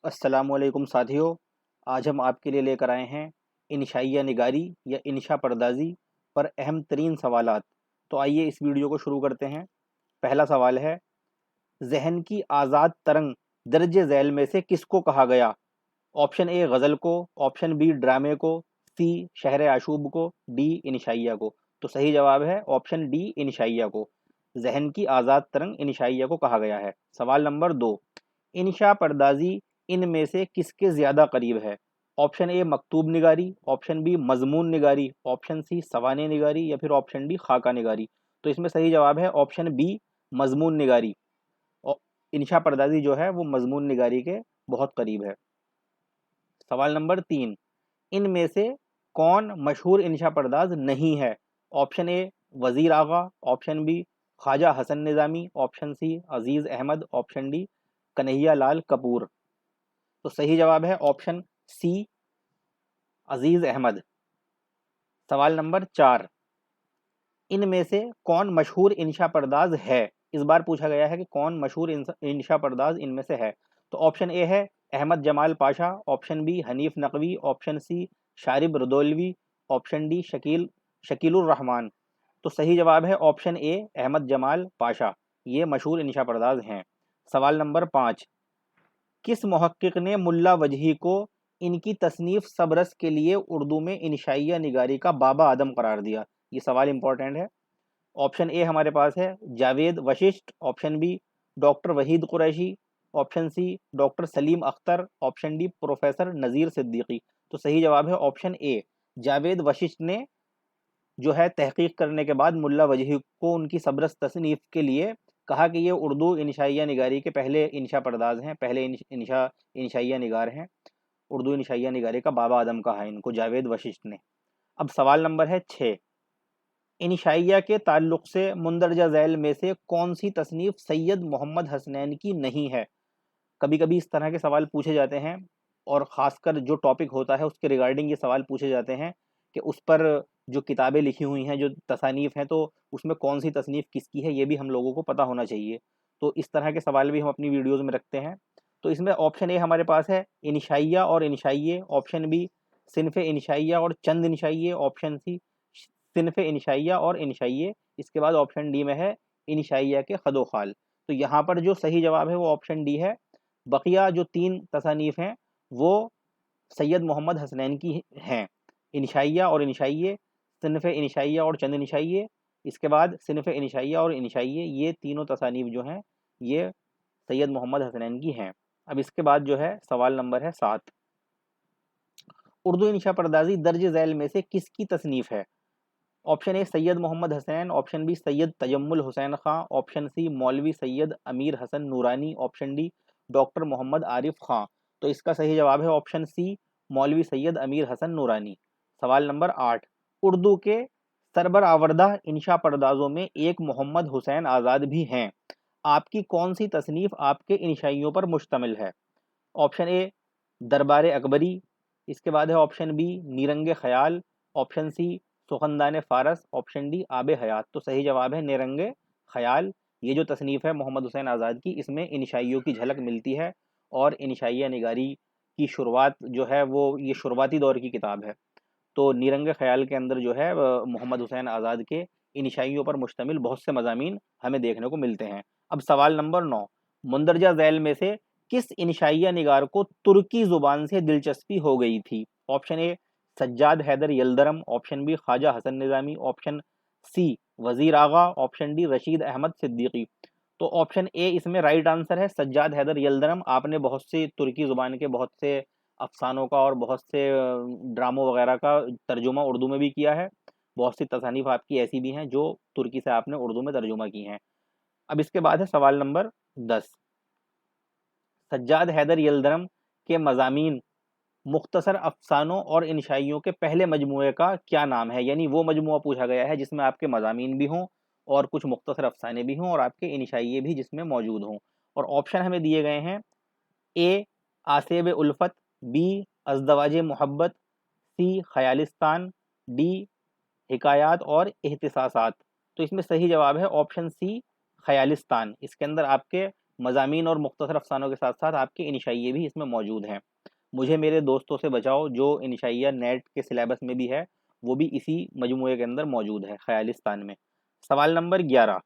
अस्सलामुअलैकुम साथियों। आज हम आपके लिए लेकर आए हैं इंशाइया निगारी या इंशा पर्दाजी पर अहम तरीन सवालात। तो आइए इस वीडियो को शुरू करते हैं। पहला सवाल है, जहन की आज़ाद तरंग दर्ज झैल में से किसको कहा गया? ऑप्शन ए गज़ल को, ऑप्शन बी ड्रामे को, सी शहर आशूब को, डी इंशाइया को। तो सही जवाब है ऑप्शन डी इंशाइया को। जहन की आज़ाद तरंग इंशाइया को कहा गया है। सवाल नंबर 2, इंशा पर्दाजी इनमें से किसके ज़्यादा करीब है? ऑप्शन ए मकतूब निगारी, ऑप्शन बी मजमून निगारी, ऑप्शन सी सवाने निगारी या फिर ऑप्शन डी खाका निगारी। तो इसमें सही जवाब है ऑप्शन बी मजमून निगारी। औ- इंशा पर्दाजी जो है वो मजमून निगारी के बहुत करीब है। सवाल नंबर 3, इनमें से कौन मशहूर इंशा पर्दाज नहीं है? ऑप्शन ए वजीर आगा, option B Khwaja Hasan Nizami, option सी अजीज़ अहमद, ऑप्शन डी कन्हैया लाल कपूर। तो सही जवाब है ऑप्शन सी अजीज़ अहमद। सवाल नंबर 4, इनमें से कौन मशहूर इंशा पर्दाज है? इस बार पूछा गया है कि कौन मशहूर इंशा पर्दाज इनमें से है। तो ऑप्शन ए है Ahmad Jamal Pasha, option B Hanif Naqvi, option C Sharib Rudaulvi, option D Shakilur Rahman. तो सही जवाब है ऑप्शन ए अहमद जमाल पाशा। ये मशहूर इंशा पर्दाज हैं। सवाल नंबर 5, किस मुहक्किक ने मुल्ला वजही को इनकी तसनीफ सबरस के लिए उर्दू में इंशाइया निगारी का बाबा आदम करार दिया? ये सवाल इंपॉर्टेंट है। ऑप्शन ए हमारे पास है Javed Vashisht, option B doctor Waheed Qureshi, option C doctor Salim Akhtar, option D professor Nazir Siddiqui. तो सही जवाब है ऑप्शन ए जावेद वशिष्ठ ने जो है तहकीक करने के बाद मुल्ला वजही को उनकी सबरस तसनीफ के लिए कहा कि ये उर्दू इंशाइया निगारी के पहले इंशा पर्दाज हैं, पहले इंशाइया निगार हैं। उर्दू इंशाइया निगारी का बाबा आदम कहा है इनको जावेद वशिष्ठ ने। अब सवाल नंबर है 6, इंशाइया के ताल्लुक से मुंदरजा झैल में से कौन सी तसनीफ सैयद मोहम्मद हसनैन की नहीं है? कभी कभी इस तरह के सवाल पूछे जाते हैं और ख़ासकर जो टॉपिक होता है उसके रिगार्डिंग ये सवाल पूछे जाते हैं कि उस पर जो किताबें लिखी हुई हैं, जो तसानीफ़ हैं, तो उसमें कौन सी तसनीफ़ किसकी है ये भी हम लोगों को पता होना चाहिए। तो इस तरह के सवाल भी हम अपनी वीडियोज़ में रखते हैं। तो इसमें ऑप्शन ए हमारे पास है इंशाइया और इंशाइये, ऑप्शन बी सिनफ़ इंशाइया और चंद इंशाइये, ऑप्शन सी सिनफ़ इंशाइया और इंशाइये, इसके बाद ऑप्शन डी में है इंशाइया के खदोखाल। तो यहाँ पर जो सही जवाब है वो ऑप्शन डी है। बकिया जो 3 तसानीफ़ हैं वो सैयद मोहम्मद हसनैन की हैं। इंशाइया और इंशाइये, सिनफ़ इंशाइया और चंद इंशाइये, इसके बाद सिनफ़ इंशाइया और इंशाइये, ये तीनों तसानीफ़ जो हैं ये सैयद मोहम्मद हसनैन की हैं। अब इसके बाद जो है सवाल नंबर है 7, उर्दू इंशा पर्दाजी दर्ज झैल में से किसकी तसनीफ़ है? Option A Syed Mohammad Hasnain, option B Syed Tajammul Hussain Khan, option C Maulvi Syed Amir Hasan Noorani, option D doctor Mohammad Arif Khan. तो इसका सही जवाब है ऑप्शन सी मौलवी सैयद अमीर हसन नूरानी। सवाल नंबर 8, उर्दू के सरबर आवर्दा इंशा पर्दाजों में एक मोहम्मद हुसैन आज़ाद भी हैं। आपकी कौन सी तसनीफ़ आपके इंशाइयों पर मुश्तमिल है? ऑप्शन ए दरबार अकबरी, इसके बाद है ऑप्शन बी नीरंग ख्याल, ऑप्शन सी सुखनदान फ़ारस, ऑप्शन डी आब हयात। तो सही जवाब है नीरंग ख्याल। ये जो तसनीफ़ है मोहम्मद हुसैन आज़ाद की, इसमें इंशाइयों की झलक मिलती है और इंशाइया निगारी की शुरुआत जो है वो ये शुरुआती दौर की किताब है। तो नीरंग ख्याल के अंदर जो है मोहम्मद हुसैन आज़ाद के इंशाइयों पर मुश्तमिल बहुत से मज़ामीन हमें देखने को मिलते हैं। अब सवाल नंबर 9, मुंदरजा झैल में से किस इंशाइया निगार को तुर्की ज़ुबान से दिलचस्पी हो गई थी? Option A Sajjad Haider Yildirim, option B Khwaja Hasan Nizami, option C Wazir Agha, option D Rashid Ahmad Siddiqui. तो ऑप्शन ए इसमें राइट आंसर है सज्जाद हैदर यलदरम। आपने बहुत सी तुर्की ज़ुबान के बहुत से अफ़सानों का और बहुत से ड्रामों वगैरह का तर्जुमा उर्दू में भी किया है। बहुत सी तसानीफ़ आपकी ऐसी भी हैं जो तुर्की से आपने उर्दू में तर्जुमा की हैं। अब इसके बाद है सवाल नंबर 10, सज्जाद हैदर यलदरम के मज़ामीन मुख्तसर अफ़सानों और इंशाइयों के पहले मजमूए का क्या नाम है? यानी वो मजमूआ पूछा गया है जिसमें आपके मज़ामीन भी हों और कुछ मुख्तसर अफ़साने भी हों और आपके इंशाइये भी जिसमें मौजूद हों। और ऑप्शन हमें दिए गए हैं, ए आसेब उल्फत, बी अज़दवाज मोहब्बत, सी ख़यालिस्तान, डी हिकायात और एहतिसासात। तो इसमें सही जवाब है ऑप्शन सी ख़यालिस्तान। इसके अंदर आपके मज़ामीन और मुख्तसर अफसानों के साथ साथ आपके इंशाइये भी इसमें मौजूद हैं। मुझे मेरे दोस्तों से बचाओ जो इंशाइया नेट के सिलेबस में भी है, वो भी इसी मजमूए के अंदर मौजूद है, ख़यालिस्तान में। सवाल नंबर 11,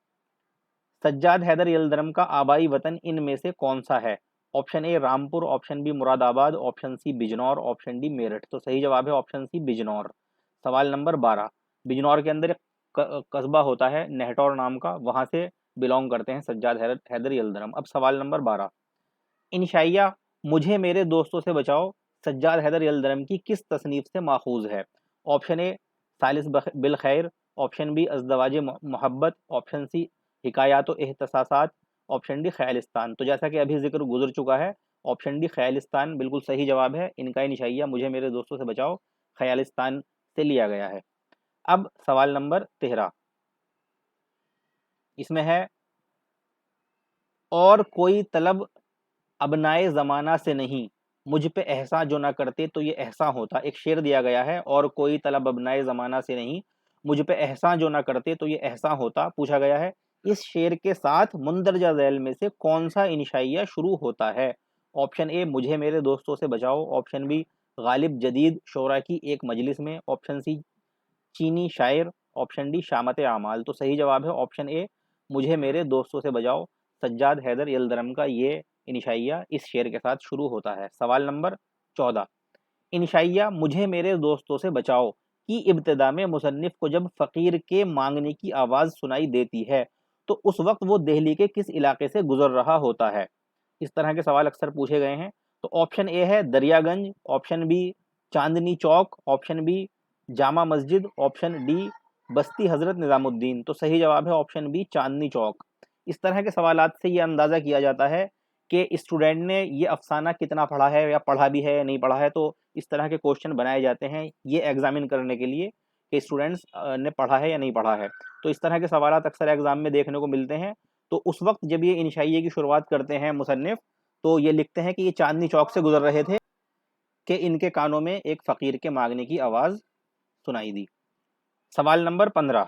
सज्जाद हैदर यलदरम का आबाई वतन इनमें से कौन सा है? Option A Rampur, option B Moradabad, option C Bijnor, option D Meerut. तो सही जवाब है ऑप्शन सी बिजनौर। सवाल नंबर 12, बिजनौर के अंदर एक कस्बा होता है नेहटौर नाम का, वहां से बिलोंग करते हैं सज्जाद हैदर यलदरम। अब सवाल नंबर 12, इंशाइया मुझे मेरे दोस्तों से बचाओ सज्जाद हैदर यलदरम की किस तसनीफ से माखूज है? ऑप्शन ए सालिस बिल खैर, ऑप्शन बी अज़दवाज मोहब्बत, ऑप्शन सी हिकायात एहतसासात, ऑप्शन डी ख्यालिस्तान। तो जैसा कि अभी जिक्र गुजर चुका है, ऑप्शन डी ख्यालिस्तान बिल्कुल सही जवाब है। इनका इंशाइया मुझे मेरे दोस्तों से बचाओ ख्यालिस्तान से लिया गया है। अब सवाल नंबर 13, इसमें है और कोई तलब अबनाए ज़माना से नहीं, मुझ पे एहसा जो ना करते तो ये एहसा होता। एक शेर दिया गया है, और कोई तलब अबनाए ज़माना से नहीं, मुझ पे एहसा जो ना करते तो ये एहसा होता। पूछा गया है इस शेर के साथ मुंदरजा झैल में से कौन सा इंशाइया शुरू होता है? ऑप्शन ए मुझे मेरे दोस्तों से बचाओ, ऑप्शन बी गालिब जदीद शोरा की एक मजलिस में, ऑप्शन सी चीनी शायर, ऑप्शन डी शामत आमाल। तो सही जवाब है ऑप्शन ए मुझे मेरे दोस्तों से बचाओ। सज्जाद हैदर यलदरम का ये इंशाइया इस शेर के साथ शुरू होता है। सवाल नंबर 14, इंशाइया मुझे मेरे दोस्तों से बचाओ की इब्तिदा में मुसन्निफ को जब फ़कीर के मांगने की आवाज़ सुनाई देती है तो उस वक्त वो दिल्ली के किस इलाके से गुजर रहा होता है? इस तरह के सवाल अक्सर पूछे गए हैं। तो ऑप्शन ए है Daryaganj, option B Chandni Chowk, option B Jama Masjid, option D बस्ती हजरत निज़ामुद्दीन। तो सही जवाब है ऑप्शन बी चांदनी चौक। इस तरह के सवालात से ये अंदाज़ा किया जाता है कि स्टूडेंट ने ये अफसाना कितना पढ़ा है, या पढ़ा भी है या नहीं पढ़ा है। तो इस तरह के क्वेश्चन बनाए जाते हैं ये एग्जामिन करने के लिए कि स्टूडेंट्स ने पढ़ा है या नहीं पढ़ा है। तो इस तरह के सवालात अक्सर एग्जाम में देखने को मिलते हैं। तो उस वक्त जब ये इंशाइये की शुरुआत करते हैं मुसन्निफ, तो ये लिखते हैं कि ये चांदनी चौक से गुजर रहे थे कि इनके कानों में एक फ़कीर के मांगने की आवाज़ सुनाई दी। सवाल नंबर 15,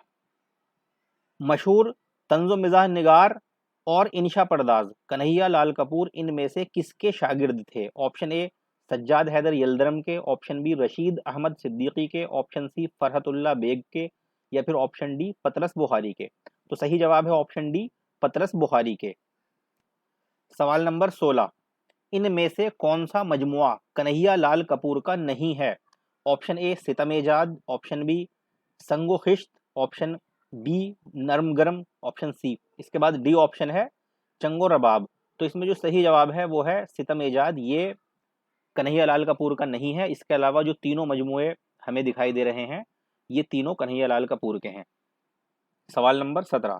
मशहूर तंज़ो मिज़ाह निगार और इंशा परदाज कन्हैया लाल कपूर इनमें से किसके शागिर्द थे? ऑप्शन ए सज्जाद हैदर यलदरम के, ऑप्शन बी रशीद अहमद सिद्दीकी के, ऑप्शन सी फरहतुल्ला बेग के, या फिर ऑप्शन डी पतरस बुखारी के। तो सही जवाब है ऑप्शन डी पतरस बुखारी के। सवाल नंबर 16, इनमें से कौन सा मजमुआ कन्हैया लाल कपूर का नहीं है? ऑप्शन ए सितम-ए-जाद, ऑप्शन बी संगो खिश्त, ऑप्शन बी नरम गरम, ऑप्शन सी इसके बाद डी ऑप्शन है चंगो रबाब। तो इसमें जो सही जवाब है वो है सितम-ए-जाद, ये कन्हैया लाल कपूर का नहीं है। इसके अलावा जो तीनों मजमुए हमें दिखाई दे रहे हैं ये तीनों कन्हैया लाल कपूर के हैं। सवाल नंबर 17,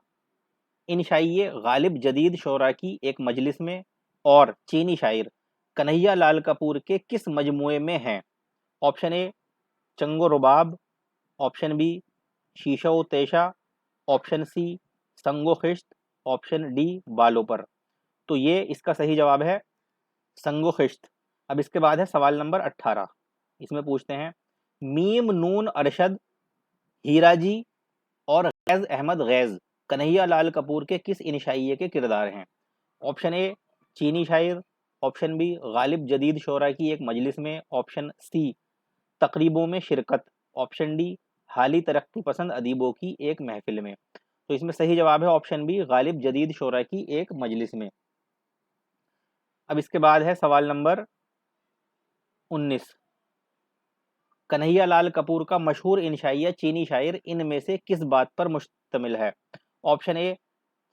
इंशाइये गालिब जदीद शोरा की एक मजलिस में और चीनी शायर कन्हैया लाल कपूर के किस मजमुए में हैं? ऑप्शन ए चंगो रुबाब, ऑप्शन बी शीशो तेशा, ऑप्शन सी संगो खिश्त, ऑप्शन डी बालों पर। तो ये इसका सही जवाब है संगो खिश्त। अब इसके बाद है सवाल नंबर 18, इसमें पूछते हैं मीम नून अरशद हीराजी और गैज अहमद गैज कन्हैया लाल कपूर के किस इंशाइये के किरदार हैं? ऑप्शन ए चीनी शायर, ऑप्शन बी गालिब जदीद शोरा की एक मजलिस में, ऑप्शन सी तकरीबों में शिरकत, ऑप्शन डी हाली तरक्की पसंद अदीबों की एक महफिल में। तो इसमें सही जवाब है ऑप्शन बी गालिब जदीद शोरा की एक मजलिस में। अब इसके बाद है सवाल नंबर 19, कन्हैया लाल कपूर का मशहूर इंशाइया चीनी शायर इनमें से किस बात पर मुश्तमिल है? ऑप्शन ए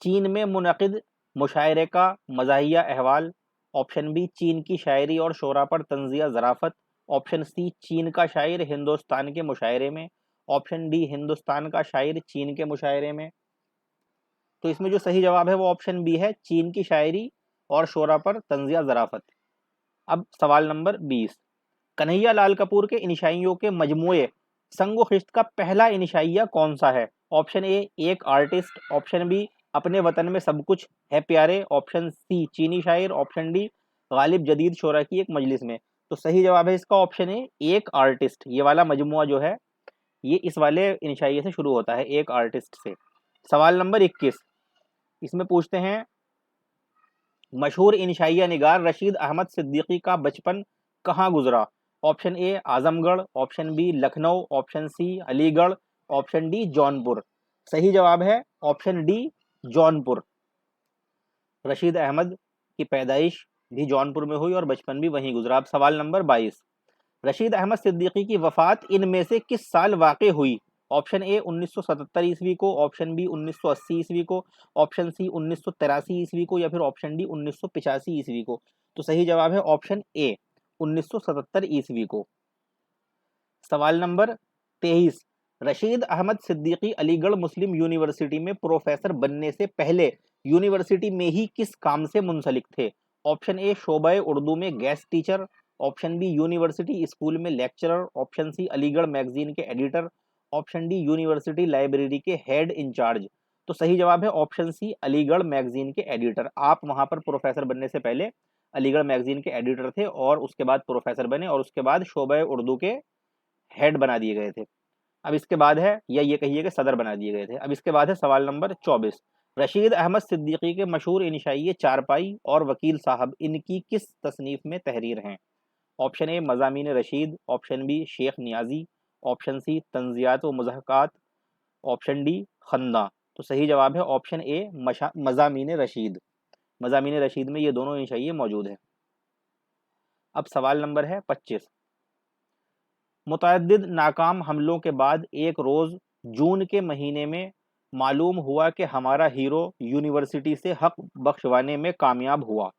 चीन में मुनक़िद मुशायरे का मज़ाहिया अहवाल, ऑप्शन बी चीन की शायरी और शोरा पर तंज़िया ज़राफ़त, ऑप्शन सी चीन का शायर हिंदुस्तान के मुशायरे में, ऑप्शन डी हिंदुस्तान का शायर चीन के मुशायरे में। तो इसमें जो सही जवाब है वो ऑप्शन बी है चीन की शायरी और शोरा पर तंज़िया ज़राफ़त। अब सवाल नंबर 20, कन्हैया लाल कपूर के इंशाइयों के मजमुए संगो खिश्त का पहला इंशाइया कौन सा है? ऑप्शन ए एक आर्टिस्ट, ऑप्शन बी अपने वतन में सब कुछ है प्यारे, ऑप्शन सी चीनी शायर, ऑप्शन डी गालिब जदीद शोरा की एक मजलिस में। तो सही जवाब है इसका ऑप्शन ए एक आर्टिस्ट। ये वाला मजमुआ जो है ये इस वाले इंशाइये से शुरू होता है, एक आर्टिस्ट से। सवाल नंबर 21, इसमें पूछते हैं मशहूर इंशाइया निगार रशीद अहमद सिद्दीकी का बचपन कहाँ गुजरा? Option A Azamgarh, option B Lucknow, option C Aligarh, option D Jaunpur. सही जवाब है ऑप्शन डी जौनपुर। रशीद अहमद की पैदाइश भी जौनपुर में हुई और बचपन भी वहीं गुजरा। अब सवाल नंबर 22, रशीद अहमद सिद्दीकी की वफात इनमें से किस साल वाक़ हुई? ऑप्शन ए 1977 ईस्वी को, ऑप्शन बी 1980 ईस्वी को, ऑप्शन सी 1983 ईस्वी को, या फिर ऑप्शन डी 1985 ईस्वी को। तो सही जवाब है ऑप्शन ए 1977 ईस्वी को। सवाल नंबर 23, रशीद अहमद सिद्दीकी अलीगढ़ मुस्लिम यूनिवर्सिटी में प्रोफेसर बनने से पहले यूनिवर्सिटी में ही किस काम से मुंसलिक थे? ऑप्शन ए शोबे उर्दू में guest teacher, option B university school में lecturer, option C Aligarh magazine के editor, option D university library के हेड इंचार्ज। तो सही जवाब है ऑप्शन सी अलीगढ़ मैगजीन के एडिटर। आप वहां पर प्रोफेसर बनने से पहले अलीगढ़ मैगजीन के एडिटर थे और उसके बाद प्रोफेसर बने और उसके बाद शोबे उर्दू के हेड बना दिए गए थे। अब इसके बाद है, या ये कहिए कि सदर बना दिए गए थे। अब इसके बाद है सवाल नंबर 24, रशीद अहमद सिद्दीकी के मशहूर इंशाइये चारपाई और वकील साहब इनकी किस तसनीफ में तहरीर हैं? ऑप्शन ए मज़ामीन रशीद, ऑप्शन बी शेख नियाजी, ऑप्शन सी तंजियात व मुज़हक़ात, ऑप्शन डी खन्दा। तो सही जवाब है ऑप्शन ए मज़ामीन रशीद। मज़ामीन रशीद में ये दोनों इंशाइये मौजूद हैं। अब सवाल नंबर है 25, मुतअद्दिद नाकाम हमलों के बाद एक रोज़ जून के महीने में मालूम हुआ कि हमारा हीरो यूनिवर्सिटी से हक बख्शवाने में कामयाब हुआ।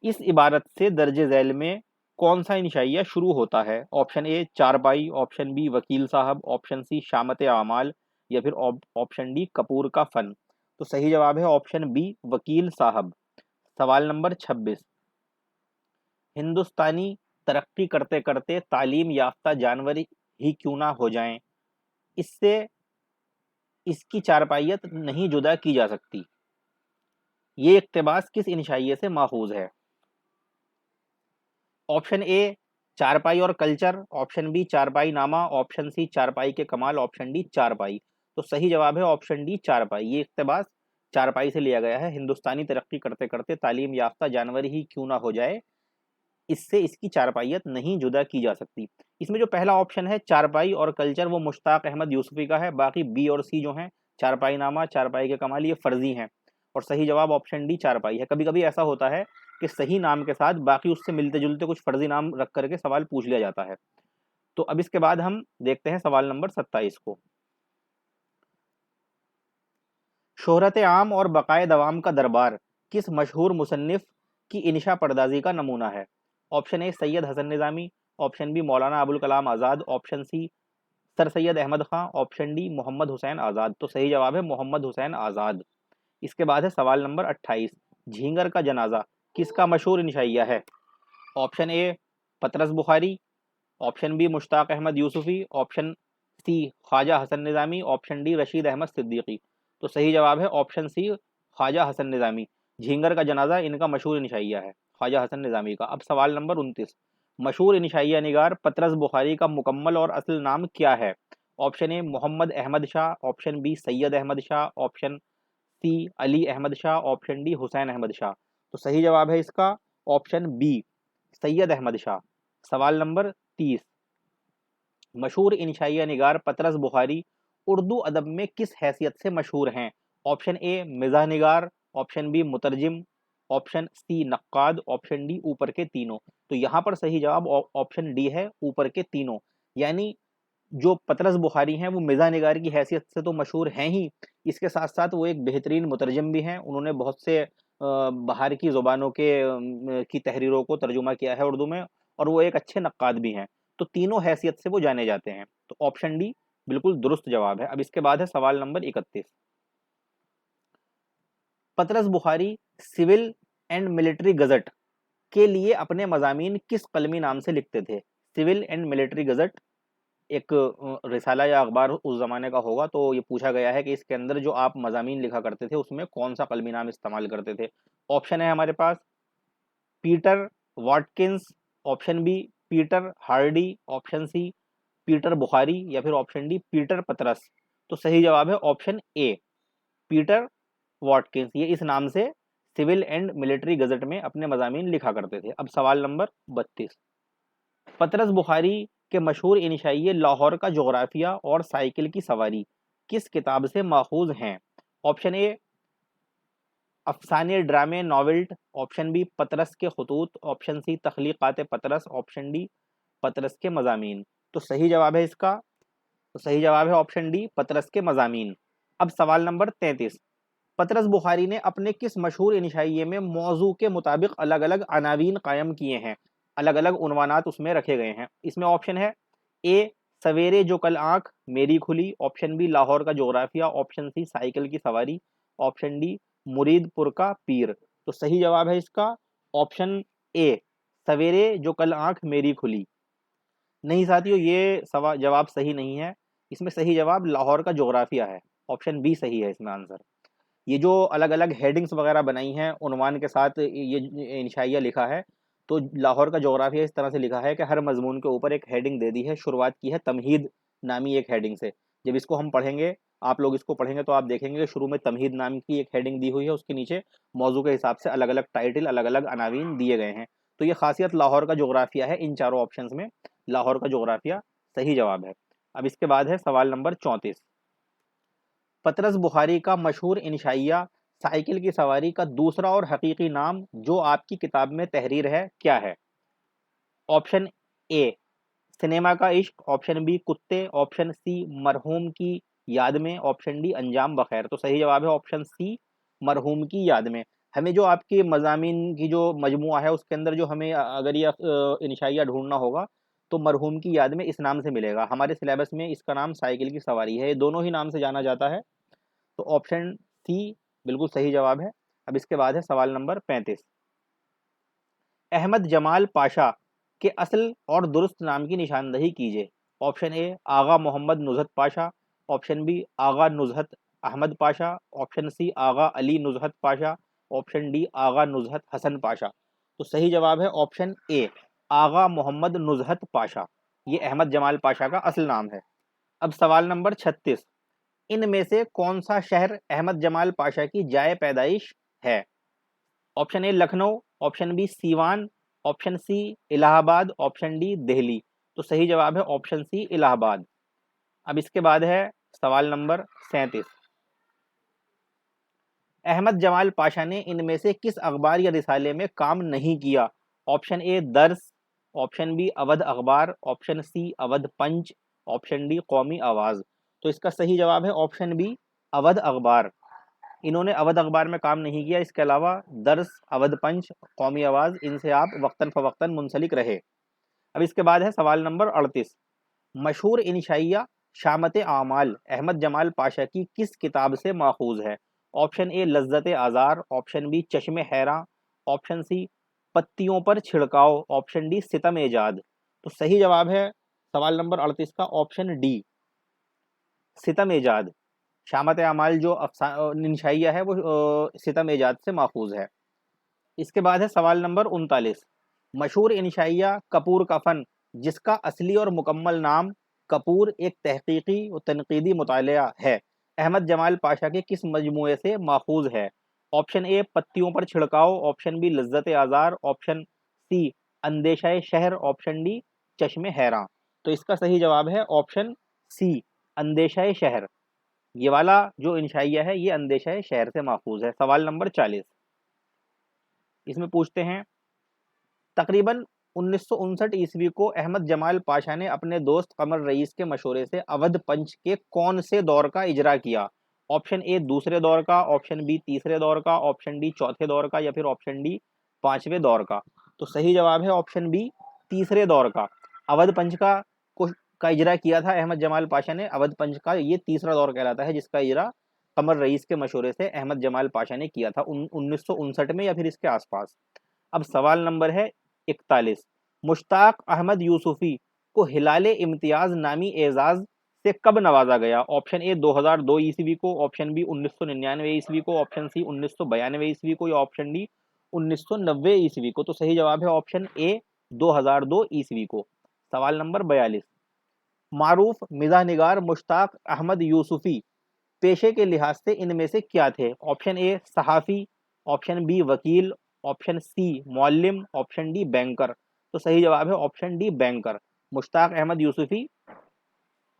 इस इबारत से दर्ज झैल में कौन सा इंशाइया शुरू होता है? ऑप्शन ए चारपाई, ऑप्शन बी वकील साहब, ऑप्शन सी शामत आमाल, या फिर ऑप्शन डी कपूर का फन। तो सही जवाब है ऑप्शन बी वकील साहब। सवाल नंबर 26, हिंदुस्तानी तरक्की करते करते तालीम याफ्ता जानवर ही क्यों ना हो जाएं, इससे इसकी चारपाइयत नहीं जुदा की जा सकती। ये इक्तबास किस इंशाइये से माखूज है? ऑप्शन ए चारपाई और कल्चर, ऑप्शन बी चारपाई नामा, ऑप्शन सी चारपाई के कमाल, ऑप्शन डी चारपाई। तो सही जवाब है ऑप्शन डी चारपाई। ये इक्तबास चारपाई से लिया गया है। हिंदुस्तानी तरक्की करते करते तालीम याफ्ता जानवर ही क्यों ना हो जाए, इससे इसकी चारपाइयत नहीं जुदा की जा सकती। इसमें जो पहला ऑप्शन है चारपाई और कल्चर वो मुश्ताक अहमद यूसुफी का है। बाकी बी और सी जो हैं चारपाई नामा, चारपाई के कमाल, ये फर्जी हैं और सही जवाब ऑप्शन डी चारपाई है। कभी कभी ऐसा होता है कि सही नाम के साथ बाकी उससे मिलते जुलते कुछ फर्जी नाम रख करके सवाल पूछ लिया जाता है। तो अब इसके बाद हम देखते हैं सवाल नंबर 27 को। शोहरत आम और बकाए दवाम का दरबार किस मशहूर मुसन्निफ की इंशा पर्दाजी का नमूना है? Option A Syed Hasan Nizami, option B Maulana Abul Kalam Azad, option C sir Syed Ahmad Khan, option D Mohammad Hussain Azad. तो सही जवाब है मोहम्मद हुसैन आज़ाद। इसके बाद है सवाल नंबर 28, झींगर का जनाजा किसका मशहूर इंशाइया है? Option A Patras Bukhari, option B Mushtaq Ahmad Yusufi, option C Khwaja Hasan Nizami, option D Rashid Ahmad Siddiqui. तो सही जवाब है ऑप्शन सी ख्वाजा हसन निज़ामी। झींगर का जनाजा इनका मशहूर इंशाइया है, ख्वाजा हसन निज़ामी का। अब सवाल नंबर 29, मशहूर इंशाइया निगार पतरस बुखारी का मुकम्मल और असल नाम क्या है? Option A Mohammad Ahmed Shah, option B Syed Ahmed Shah, option C Ali Ahmed Shah, option D Hussain Ahmed Shah. तो सही जवाब है इसका ऑप्शन बी सैयद अहमद शाह। सवाल नंबर 30, मशहूर इंशाइया निगार पतरस बुखारी उर्दू अदब में किस हैसियत से मशहूर हैं? ऑप्शन ए मिज़ाह निगार, ऑप्शन बी मुतरजिम, ऑप्शन सी नक्काद, ऑप्शन डी ऊपर के तीनों। तो यहाँ पर सही जवाब ऑप्शन डी है ऊपर के तीनों। यानी जो पतरस बुखारी हैं वो मिज़ाह निगार की हैसियत से तो मशहूर हैं ही, इसके साथ साथ वो एक बेहतरीन मुतरजम भी हैं। उन्होंने बहुत से बाहर की ज़ुबानों की तहरीरों को तर्जुमा किया है उर्दू में, और वो एक अच्छे नक्काद भी हैं। तो तीनों हैसियत से वो जाने जाते हैं। तो ऑप्शन डी बिल्कुल दुरुस्त जवाब है। अब इसके बाद है सवाल नंबर 31, Patras Bukhari civil and military gazette के लिए अपने मज़ामीन किस कलमी नाम से लिखते थे? सिविल एंड मिलिट्री गजट एक रिसाला या अखबार उस ज़माने का होगा। तो ये पूछा गया है कि इसके अंदर जो आप मज़ामीन लिखा करते थे उसमें कौन सा कलमी नाम इस्तेमाल करते थे? ऑप्शन है हमारे पास Peter Watkins, option B Peter Hardy, option C Peter Bukhari, या फिर ऑप्शन डी पीटर पतरस। तो सही जवाब है ऑप्शन ए पीटर वाटकिंस। ये इस नाम से सिविल एंड मिलिट्री गजट में अपने मज़ामीन लिखा करते थे। अब सवाल नंबर 32, पतरस बुखारी के मशहूर इंशाइये लाहौर का जोग्राफिया और साइकिल की सवारी किस किताब से माखूज हैं? ऑप्शन ए अफसाने ड्रामे नॉवेल्ट, ऑप्शन बी पतरस के खतूत, ऑप्शन सी तख्लीकात पतरस, ऑप्शन डी पतरस के मज़ामीन। तो सही जवाब है इसका, तो सही जवाब है ऑप्शन डी पतरस के मज़ामीन। अब सवाल नंबर 33, पतरस बुखारी ने अपने किस मशहूर इंशाइये में मौजू के मुताबिक अलग अलग अनावीन कायम किए हैं, अलग अलग उन्वानात उसमें रखे गए हैं? इसमें ऑप्शन है ए सवेरे जो कल आंख मेरी खुली, ऑप्शन बी लाहौर का जोग्राफिया, ऑप्शन सी साइकिल की सवारी, ऑप्शन डी मुरीदपुर का पीर। तो सही जवाब है इसका ऑप्शन ए सवेरे जो कल आंख मेरी खुली। नहीं साथियों, ये सवाल जवाब सही नहीं है। इसमें सही जवाब लाहौर का जोग्राफिया है, ऑप्शन बी सही है इसमें आंसर। ये जो अलग अलग हेडिंग्स वगैरह बनाई हैं उन्वान के साथ ये इंशाइया लिखा है, तो लाहौर का जोग्राफिया इस तरह से लिखा है कि हर मजमून के ऊपर एक हेडिंग दे दी है, शुरुआत की है तमहीद नामी एक हेडिंग से। जब इसको हम पढ़ेंगे, आप लोग इसको पढ़ेंगे तो आप देखेंगे कि शुरू में तमहीद नाम की एक हेडिंग दी हुई है, उसके नीचे मौजू के हिसाब से अलग अलग टाइटल अलग अलग अनावीन दिए गए हैं। तो ये खासियत लाहौर का जोग्राफिया है इन चारों ऑप्शंस में, लाहौर का जोग्राफिया सही जवाब है। अब इसके बाद है सवाल नंबर 34, पतरस बुखारी का मशहूर इंशाइया साइकिल की सवारी का दूसरा और हकीकी नाम जो आपकी किताब में तहरीर है क्या है? ऑप्शन ए सिनेमा का इश्क, ऑप्शन बी कुत्ते, ऑप्शन सी मरहूम की याद में, ऑप्शन डी अंजाम बखैर। तो सही जवाब है ऑप्शन सी मरहूम की याद में। हमें जो आपके मज़ामीन की जो मजमुआ है उसके अंदर जो हमें अगर ये इंशाइया ढूंढना होगा तो मरहूम की याद में इस नाम से मिलेगा। हमारे सिलेबस में इसका नाम साइकिल की सवारी है, ये दोनों ही नाम से जाना जाता है। तो ऑप्शन सी बिल्कुल सही जवाब है। अब इसके बाद है सवाल नंबर 35, अहमद जमाल पाशा के असल और दुरुस्त नाम की निशानदही कीजिए। Option A Agha Mohammad Nuzhat Pasha, option B Agha Nuzhat Ahmad Pasha, option C Agha Ali Nuzhat Pasha, option D Agha Nuzhat Hasan Pasha. तो सही जवाब है ऑप्शन ए आगा मोहम्मद नुजहत पाशा, ये अहमद जमाल पाशा का असल नाम है। अब सवाल नंबर 36, इनमें से कौन सा शहर अहमद जमाल पाशा की जाए पैदाइश है? Option A Lucknow, option B Siwan, option C Allahabad, option D Delhi. तो सही जवाब है ऑप्शन सी इलाहाबाद। अब इसके बाद है सवाल नंबर 37, अहमद जमाल पाशा ने इनमें से किस अखबार या रिसाले में काम नहीं किया? Option A Dars, option B Awadh Akhbar, option C Awadh Punch, option D Qaumi Awaz. तो इसका सही जवाब है ऑप्शन बी अवध अखबार। इन्होंने अवध अखबार में काम नहीं किया, इसके अलावा दर्स, अवध पंच, कौमी आवाज़, इनसे आप वक्तन फ़वक्तन मुंसलिक रहे। अब इसके बाद है सवाल नंबर 38, मशहूर इंशाइया शामत आमाल अहमद जमाल पाशा की किस किताब से माखूज है? ऑप्शन ए लज्जत आज़ार, ऑप्शन बी चश्मे हैरां, ऑप्शन सी पत्तियों पर छिड़काव, ऑप्शन डी सितम एजाद। तो सही जवाब है सवाल नंबर 38 का ऑप्शन डी सितम एजाद। शामत आमाल जो इंशाइया है वो सितम एजाद से माखूज है। इसके बाद है सवाल नंबर 39, मशहूर इंशाइया कपूर का फ़न जिसका असली और मुकम्मल नाम कपूर एक तहकीकी और तनकीदी मुतालिया है, अहमद जमाल पाशा के किस मजमूए से माखूज है? ऑप्शन ए पत्तियों पर छिड़काव, ऑप्शन बी लज्जत आज़ार, ऑप्शन सी अंदेशा शहर, ऑप्शन डी चश्मे हैरां। तो इसका सही जवाब है ऑप्शन सी अंदेशा शहर। ये वाला जो इंशाइया है ये अंदेशा शहर से माखूज है। सवाल नंबर 40, इसमें पूछते हैं तकरीबन 1959 ईस्वी को अहमद जमाल पाशा ने अपने दोस्त कमर रईस के मशवरे से अवध पंच के कौन से दौर का इजरा किया? ऑप्शन ए दूसरे दौर का, ऑप्शन बी तीसरे दौर का, ऑप्शन डी चौथे दौर का, या फिर ऑप्शन डी पांचवें दौर का। तो सही जवाब है ऑप्शन बी तीसरे दौर का। अवध पंच का इजरा किया था अहमद जमाल पाशा ने। अवध पंच का ये तीसरा दौर कहलाता है जिसका इजरा कमर रईस के मशवरे से अहमद जमाल पाशा ने किया था 1959 में या फिर इसके आसपास। अब सवाल नंबर है 41, मुश्ताक अहमद यूसुफी को हिलाले इम्तियाज नामी एजाज से कब नवाजा गया? ऑप्शन ए 2002 ईस्वी को, ऑप्शन बी 1999 ईस्वी को, ऑप्शन सी 1992 ईस्वी को, या ऑप्शन डी 1990 ईस्वी को। तो सही जवाब है ऑप्शन ए 2002 ईस्वी को। सवाल नंबर 42, मारूफ मिज़ाह निगार मुश्ताक अहमद यूसुफी पेशे के लिहाज से इनमें से क्या थे? ऑप्शन ए सहाफ़ी, ऑप्शन बी वकील, ऑप्शन सी मौल्लिम, ऑप्शन डी बैंकर। तो सही जवाब है option D banker. Mushtaq Ahmad Yusufi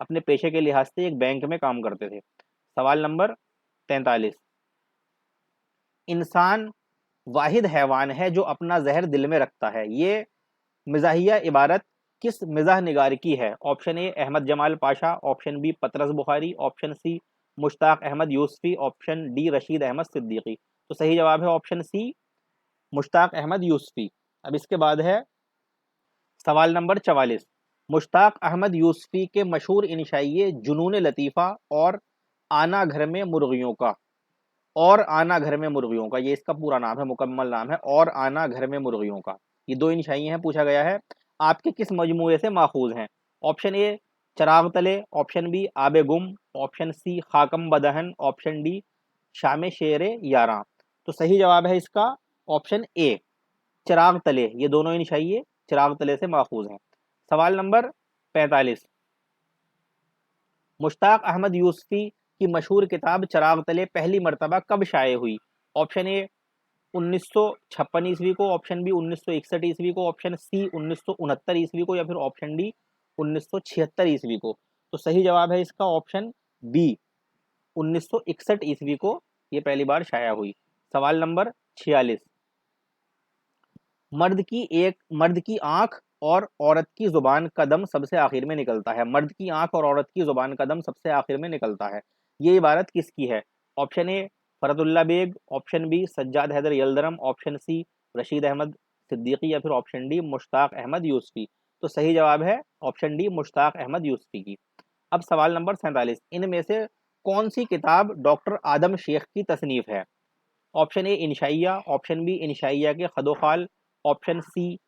अपने पेशे के लिहाज से एक बैंक में काम करते थे। सवाल नंबर 43, इंसान वाहिद हैवान है जो अपना जहर दिल में रखता है। ये मिजाहिया इबारत किस मिजाह निगार की है? Option A Ahmad Jamal Pasha, option B Patras Bukhari, option C Mushtaq Ahmad Yusufi, option D Rashid Ahmad Siddiqui. तो सही जवाब है ऑप्शन सी मुश्ताक अहमद यूसुफी। अब इसके बाद है सवाल नंबर 44, मुश्ताक अहमद यूसुफी के मशहूर इंशाइये जुनून लतीफ़ा और आना घर में मुर्गियों का, और आना घर में मुर्गियों का, ये इसका पूरा नाम है, मुकम्मल नाम है और आना घर में मुर्गियों का। ये दो इंशाइयाँ हैं, पूछा गया है आपके किस मजमूए से माखूज हैं? ऑप्शन ए चराग तले, ऑप्शन बी आबे गुम, ऑप्शन सी खाकम बदहन, ऑप्शन डी शाम शेर यारा। तो सही जवाब है इसका ऑप्शन ए चिराग तले। ये दोनों इंशाइये चिराग तले से माखूज हैं। सवाल नंबर 45, मुश्ताक अहमद यूसुफी की मशहूर किताब चिराग तले पहली मरतबा कब शाये हुई? ऑप्शन ए 1956 ईस्वी को, ऑप्शन बी 1961 ईस्वी को, ऑप्शन सी 1969 ईस्वी को, या फिर ऑप्शन डी 1976 ईस्वी को। तो सही जवाब है इसका ऑप्शन बी 1961 ईस्वी को ये पहली बार शाया हुई। सवाल नंबर 46, मर्द की आंख और औरत की जुबान का दम सबसे आखिर में निकलता है। मर्द की आंख और औरत की जुबान का दम सबसे आखिर में निकलता है, ये इबारत किसकी है? Option A Farhatullah Baig, option B Sajjad Haider Yildirim, option C Rashid Ahmad Siddiqui, या फिर ऑप्शन डी मुश्ताक अहमद यूसुफी। तो सही जवाब है ऑप्शन डी मुश्ताक अहमद यूसुफी की। अब सवाल नंबर 47, इनमें से कौन सी किताब डॉक्टर आदम शेख की तसनीफ है? ऑप्शन ए इंशाइया, ऑप्शन बी इंशाइया के खदोखाल, ऑप्शन सी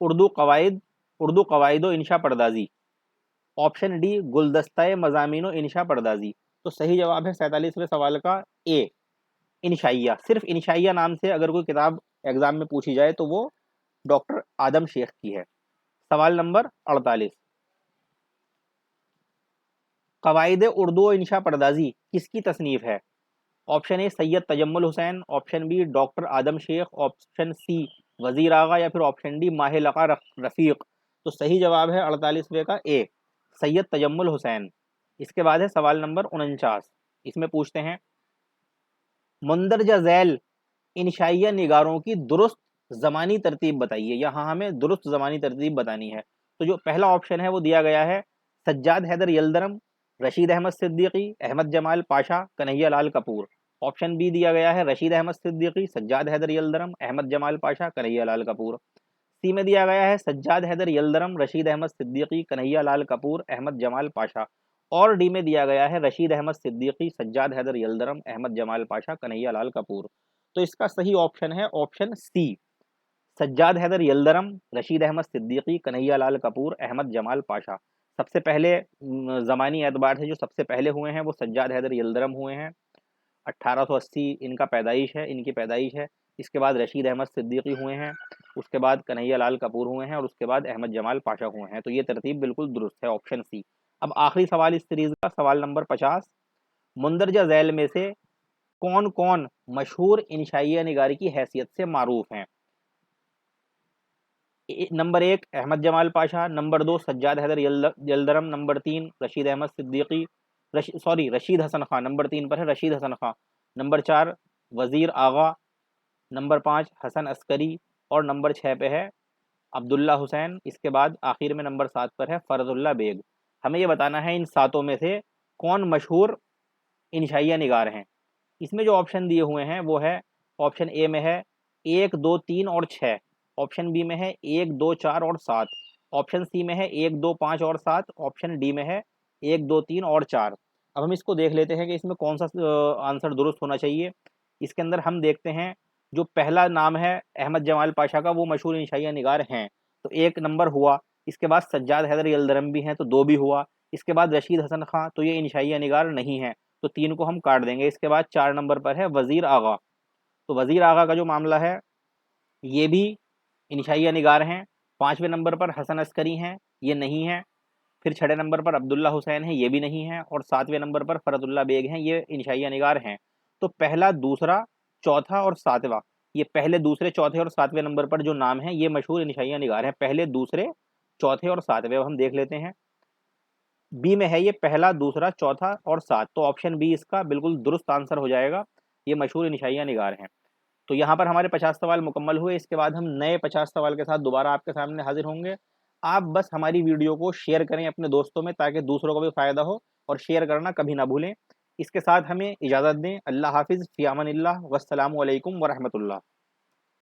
उर्दू कवायदो इंशा पर्दाजी, ऑप्शन डी गुलदस्ता मजामीनो इंशा पर्दाजी। तो सही जवाब है 47वें सवाल का ए इंशाइया। सिर्फ इंशाइया नाम से अगर कोई किताब एग्जाम में पूछी जाए तो वो डॉक्टर आदम शेख की है। सवाल नंबर 48, कवायद उर्दू इंशा पर्दाजी किसकी तसनीफ है? Option A Syed Tajammul Hussain, option B doctor Adam Sheikh, option C Wazir Agha, या फिर ऑप्शन डी माह लका रफ़ीक। तो सही जवाब है 48वें का ए सैयद तजम्मुल हुसैन। इसके बाद है सवाल नंबर 49, इसमें पूछते हैं मुंदरजा झैल इंशाइया निगारों की दुरुस्त ज़मानी तरतीब बताइए। यहाँ हमें दुरुस्त ज़मानी तरतीब बतानी है। तो जो पहला ऑप्शन है वो दिया गया है सज्जाद हैदर यलदरम, रशीद अहमद सिद्दीकी, अहमद जमाल पाशा, कन्हैया लाल कपूर। ऑप्शन बी दिया गया है रशीद अहमद सिद्दीकी, सज्जाद हैदर यलदरम, अहमद जमाल पाशा, कन्हैया लाल कपूर। सी में दिया गया है सज्जाद हैदर यलदरम, रशीद अहमद सिद्दीकी, कन्हैया लाल कपूर, अहमद जमाल पाशा। और डी में दिया गया है रशीद अहमद सिद्दीकी, सज्जाद हैदर यलदरम, अहमद जमाल पाशा, कन्हैया लाल कपूर। तो इसका सही ऑप्शन है ऑप्शन सी सज्जाद हैदर यलदरम, रशीद अहमद सिद्दीकी, कन्हैया लाल कपूर, अहमद जमाल पाशा। सबसे पहले ज़मानी एतबार से जो सबसे पहले हुए हैं वो सज्जाद हैदर यलदरम हुए हैं, 1880 इनका पैदाइश है, इनकी पैदाइश है। इसके बाद रशीद अहमद सिद्दीकी हुए हैं, उसके बाद कन्हैया लाल कपूर हुए हैं, और उसके बाद अहमद जमाल पाशा हुए हैं। तो ये तरतीब बिल्कुल दुरुस्त है, ऑप्शन सी। अब आखिरी सवाल इस सीरीज़ का, सवाल नंबर 50, मुंदरजा झैल में से कौन कौन मशहूर इंशाइया निगारी की हैसियत से मारूफ हैं? Number 1 Ahmad Jamal Pasha, number 2 Sajjad Haider Yildirim, number 3 Rashid Ahmad Siddiqui, Rashid Hasan Khan, number 3 पर है रशीद हसन खां, नंबर 4 वज़ीर आगा, नंबर 5 हसन अस्करी, और नंबर 6 पे है अब्दुल्ला हुसैन। इसके बाद आखिर में नंबर 7 पर है फरदुल्ला बेग। हमें ये बताना है इन सातों में से कौन मशहूर इंशाइया निगार हैं। इसमें जो ऑप्शन दिए हुए हैं वो है, ऑप्शन ए में है 1 2 3 और 6, ऑप्शन बी में है 1 2 4 और 7, ऑप्शन सी में है 1 2 5 और 7, ऑप्शन डी में है 1 2 3 और 4। अब हम इसको देख लेते हैं कि इसमें कौन सा आंसर दुरुस्त होना चाहिए। इसके अंदर हम देखते हैं जो पहला नाम है अहमद जमाल पाशा का, वो मशहूर इंशाइया निगार हैं, तो 1 नंबर हुआ। इसके बाद सज्जाद हैदर यलदरम भी हैं, तो 2 भी हुआ। इसके बाद रशीद हसन खां, तो ये इंशाइया निगार नहीं है, तो 3 को हम काट देंगे। इसके बाद 4 नंबर पर है वज़ीर आगा, तो वज़ीर आगा का जो मामला है ये भी इंशाइया निगार हैं। 5वें नंबर पर हसन अस्करी हैं, ये नहीं है। फिर 6 नंबर पर अब्दुल्ला हुसैन है, ये भी नहीं है। और 7वें नंबर पर फरदुल्ला बेग हैं, ये इंशाइया निगार हैं। तो पहला, दूसरा, चौथा और सातवां, ये पहले दूसरे चौथे और सातवें नंबर पर जो नाम है ये मशहूर इंशाइया निगार हैं, पहले दूसरे चौथे और सातवें। अब हम देख लेते हैं, बी में है ये पहला दूसरा चौथा और सात, तो ऑप्शन बी इसका बिल्कुल दुरुस्त आंसर हो जाएगा, ये मशहूर इंशाइया निगार हैं। तो यहाँ पर हमारे 50 सवाल मुकम्मल हुए। इसके बाद हम नए 50 सवाल के साथ दोबारा आपके सामने हाजिर होंगे। आप बस हमारी वीडियो को शेयर करें अपने दोस्तों में, ताकि दूसरों को भी फ़ायदा हो, और शेयर करना कभी ना भूलें। इसके साथ हमें इजाज़त दें। अल्लाह हाफ़िज़, फ़ी अमानिल्लाह, वस्सलामु अलैकुम व रहमतुल्लाह।